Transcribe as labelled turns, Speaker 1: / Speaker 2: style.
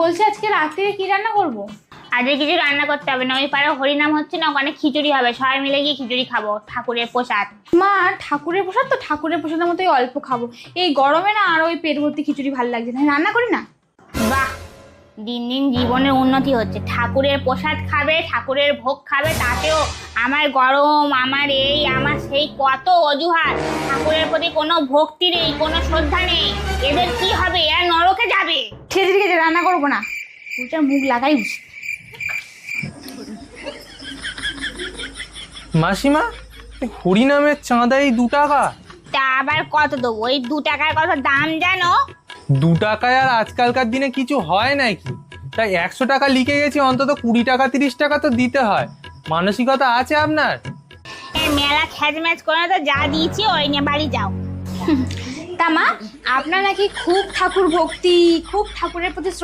Speaker 1: বলছি আজকে রাত্রে কি রান্না করব?
Speaker 2: আজকে কিছু রান্না করতে হবে না, ওই পাড়ে হরিনাম হচ্ছে না, ওখানে খিচুড়ি হবে, সবাই মিলে গিয়ে খিচুড়ি খাবো, ঠাকুরের প্রসাদ।
Speaker 1: মা ঠাকুরের প্রসাদ তো, ঠাকুরের প্রসাদের মতোই অল্প খাবো। এই গরমে না আর ওই পেট ভর্তি খিচুড়ি ভালো লাগছে না, রান্না করি না।
Speaker 2: বাহ, দিন দিন জীবনের উন্নতি হচ্ছে। ঠাকুরের প্রসাদ খাবে, ঠাকুরের ভোগ খাবে, তাতেও আমার গরম, আমার এই আমার সেই, কত অজুহাত। ঠাকুরের প্রতি কোনো ভক্তি নেই, কোনো শ্রদ্ধা নেই, এদের কি হবে? এরা নরকে যাবে।
Speaker 1: ঠিক আছে রান্না করবো না, ওটার মুখ লাগাই উচিত।
Speaker 3: মাসিমা, হরিনামের চাঁদাই 2 টাকা?
Speaker 2: তা আবার কত দেবো? ওই 2 টাকার কত দাম জানো?
Speaker 3: 2 টাকায় আর আজকালকার দিনে কিছু হয় নাকি? তাই 100 টাকা লিখে গেছি, অন্তত 20 টাকা 30 টাকা তো দিতে হয়। মানসিকতা আছে আপনার?
Speaker 2: এই মেলা খ্যাচম্যাচ করে তো যা দিয়েছি ওই নিয়ে বাড়ি যাও।
Speaker 1: তা মা, আপনার নাকি খুব ঠাকুর ভক্তি, খুব ঠাকুরের প্রতি